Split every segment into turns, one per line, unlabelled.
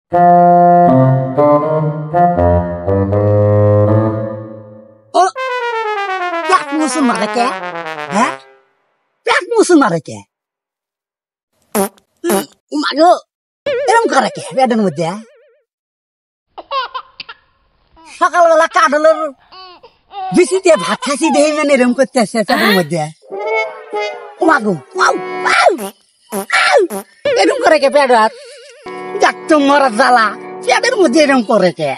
ও পেট মুসুন মারে কে? হ্যাঁ, পেট মুসুন মারে কে? মাগো এরম করে কে পেটের মধ্যে? সকালবেলা কাডলের বিচিতে ভাত খাইছি দেখি মানে এরম করতেছে পেটের মধ্যে। মাগো এরম করে কে পেট? ডাক্তার মরা জ্বালা পেটের মধ্যে এরম করে কে?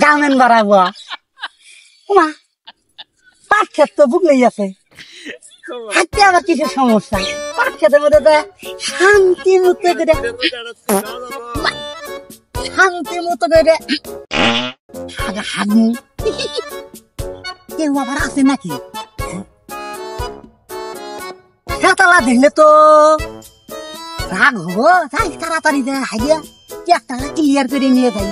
গামেন বাড়াবো মা, পাট খেত তো বুকলেই আছে, হাতে আবার কিছু সমস্যা। পাট খেতের মধ্যে শান্তি মতো করে শান্তি মতো করে হাগু। কেউ আবার আছে নাকি? খেতালা দেখলে তো রাগ হবো, তাই তাড়াতাড়ি দেয় হাগিয়া পেটটা ক্লিয়ার করে নিয়ে যাই।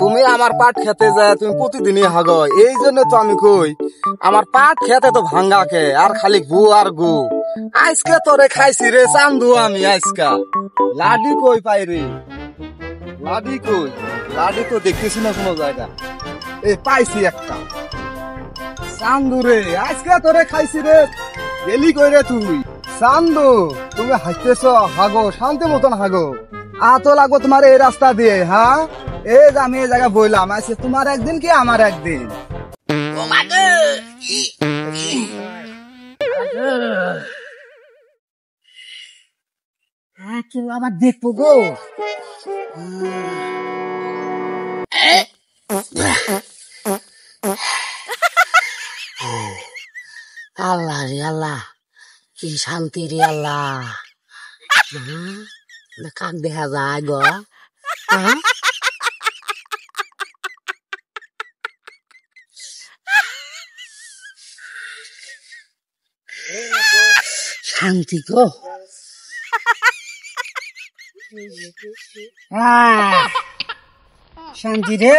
তুমি আমার পাট খেতে যায়, তুমি প্রতিদিনই হাগো, এই জন্য তো আমি কই আমার পাট খেতে তো ভাঙ্গা কে আর খালি গু আর গু। আজকে তোরে খাইছি রে চান্দু আমি আজকা। লাডি কই পাই রে? লাডি কই? লাডি তো দেখতেছি না কোনো জায়গা। এই পাইছি একটা চান্দু রে, আজকে তোরে খাইছি রে। গেলি কই রে তুই? চান্দু তুমি হাসতেছ, হাগো শান্তি মতন হাগো। আতো লাগো তোমার এই রাস্তা দিয়ে। হ্যাঁ, এই যে আমি এই জায়গায় বইলাম, আজকে তোমার একদিন কি আমার একদিন।
কেউ আবার দেখবো গো। আল্লাহ রে আল্লাহ, কি শান্তি রে আল্লাহ। কাক দেখা যায় গো। শান্তি গো। শান্তি রে।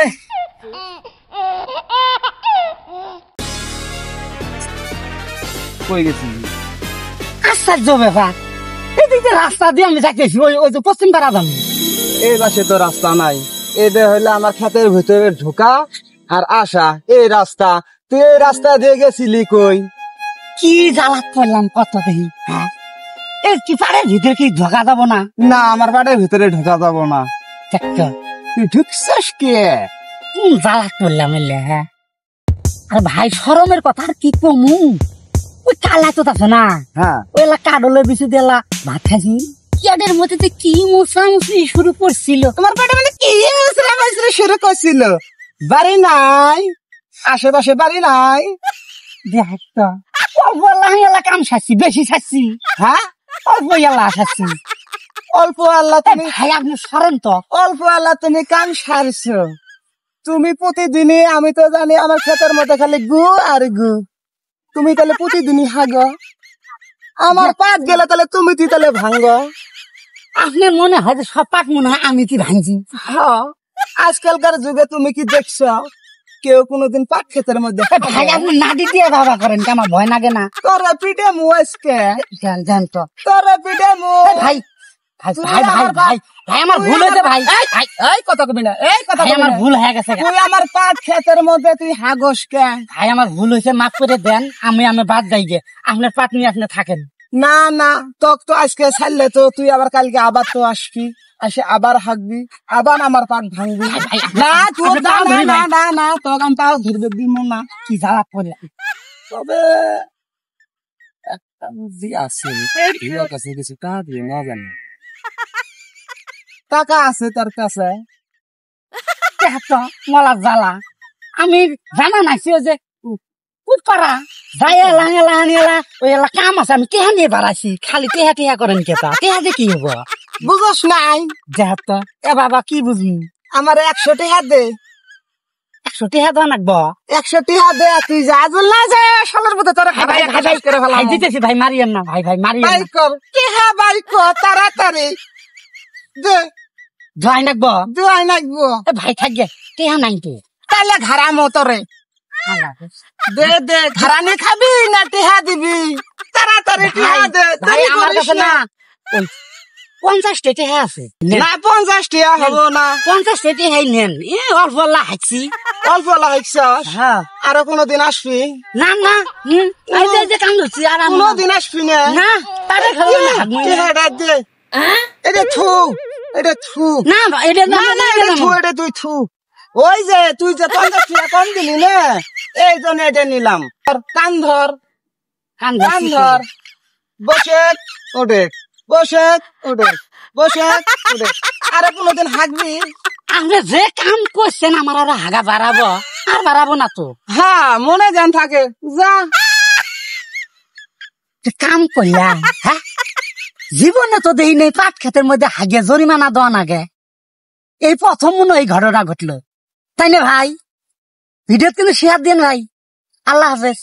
কই গেছি?
আশ্চর্য ব্যাপার, এদিকে রাস্তা দিয়ে আমি যাইতেছি, ওই যে পশ্চিম পাড়া যাবো।
এই পাশে তো রাস্তা নাই, এটা হইলে আমার ক্ষেতের ভিতরে ঢোকা আর আসা এই রাস্তা। তুই এই রাস্তা দিয়ে গেছিলি কই?
কি জ্বালাত করলাম কত দেখি। হ্যাঁ, এই কি পাড়ের ভিতরে কি ঢোকা যাবো না?
না, আমার বাড়ির ভিতরে ঢোকা যাবো না। তুই ঢুকছিস কে?
জ্বালাত করলাম এলে। হ্যাঁ, আর ভাই শরমের কথা আর কি কমু। ওই কালা তো আছে না,
হ্যাঁ,
ওই কাডলের বিচু দেলা ভাত খাইছি, পেটের মধ্যে কি মুসামুসি শুরু করছিল।
তোমার পেটে মানে কি মুসরামাসরি শুরু করছিল? বাড়ি নাই, আশেপাশে বাড়ি নাই।
দেখ তো অল্প এলা কাম সারছি, বেশি সারছি। হ্যাঁ, অল্প এলা সারছি।
অল্প আল্লাহ তুমি,
ভাই আপনি সরেন তো।
অল্প আল্লাহ তুমি কাম সারছো। তুমি প্রতিদিনই, আমি তো জানি আমার ক্ষেতের মধ্যে খালি গু আর গু। তুমি তাহলে প্রতিদিনই হাগো, আমার পাট গেলে তাহলে তুমি তুই তাহলে ভাঙ্গো।
আপনার মনে হয় যে সব পাট মনে হয় আমি কি ভাঙছি?
হ্যাঁ, আজকালকার যুগে তুমি কি দেখছো কেউ কোনোদিন পাট ক্ষেতের মধ্যে?
ভাই আপনি নাটি দিয়ে বাবা করেন, আমার ভয় লাগে না?
তোরা পিঠে মু আজকে
জান তো
তোরা পিঠে মু।
ভাই ভাই ভাই ভাই ভাই ভাই আমার ভুল হয়েছে ভাই।
এই কথা কবি না, এই কথা
আমার ভুল হয়ে গেছে।
তুই আমার পাট ক্ষেতের মধ্যে তুই হাগস কে?
ভাই আমার ভুল হয়েছে, মাফ করে দেন। আমি বাদ যাই গে, আপনার পাট নিয়ে আপনি থাকেন।
না না, তোক তো আজকে ছাড়লে তো তুই আবার কালকে আবার তো আসবি, আসে আবার হাগবি, আবার আমার পাট ভাঙবি। না তুই না না না না, তোকে আমি পাও ধরবে দিব না।
কি জ্বালা পড়ে।
তবে একটা বুদ্ধি আছে, কাছে কিছু টাকা দিয়ে না জানি। টাকা আছে তার কাছে?
মলার জ্বালা আমি জানা নাইছি যে পারা যাই এলা এলা এলা ওই এলা কাম আছে, আমি কেহা নিয়ে বাড়াইছি। খালি টেহা টেহা করেন কেতা, টেহা যে কি হবো
বুঝস নাই?
যেহেতু এ বাবা কি বুঝি,
আমার 100 টাকা দে।
100 টাকা দেওয়া লাগবো।
100 টাকা দে, তুই যা জল না যায় শালার মতো তোর
ভাই ভাই ভাই ভাই
করে ফেলাম।
ভাই দিতেছি ভাই, মারিয়েন না ভাই, ভাই মারিয়েন
বাই
না।
কর টাকা, বাই কর তাড়াতাড়ি দে,
জয় লাগবো।
দুয়াই লাগবো।
এ ভাই থাকবে, টাকা নাই তো।
তাহলে ঘাড়া মতরে
আল্লাহ হাফেজ।
দে দে, ঘাড়ানি খাবি না টিহা দিবি? তাড়াতাড়ি টিহা দে,
ভাই
দেরি
আমার
করিস
কাছে
না।
না ওই 50 টাকা আছে, নেন।
না 50 টাকা হবো না।
50 টাকাই নেন, এ অল্প লাগাইছি।
অল্প লাগাইছস,
হ্যাঁ
আরো কোনদিন আসবি?
না না, এই যে কাম ধরছি আর আমি
কোনদিন আসবি না?
না তারে খাবো না, হাত মুই না।
টিহাটা দে, এটা থু, এটা থু।
না ভাই, এটা
না না, এটা থু, এটা তুই থু। ওই যে তুই যে 50 টাকা কম দিলি না, এই জন্য এটা নিলাম। আর কান ধর, কান ধর, বসে ওঠে, বসে ওঠে, বসে ওঠে। আরে কোনদিন হাঁকবি?
আপনি যে কাম করছেন আমার আর হাগা বাড়াবো, আর বাড়াবো না তো।
হ্যাঁ, মনে জ্ঞান থাকে, যা।
যে কাম করলাম, হ্যাঁ জীবনে তো দেই নেই পাট ক্ষেতের মধ্যে হাগে জরিমানা দেওয়া নাগে, এই প্রথম মনে হয় এই ঘটনা ঘটলো, তাই না ভাই? ভিডিও কিন্তু শেয়ার দিন ভাই। আল্লাহ হাফেজ।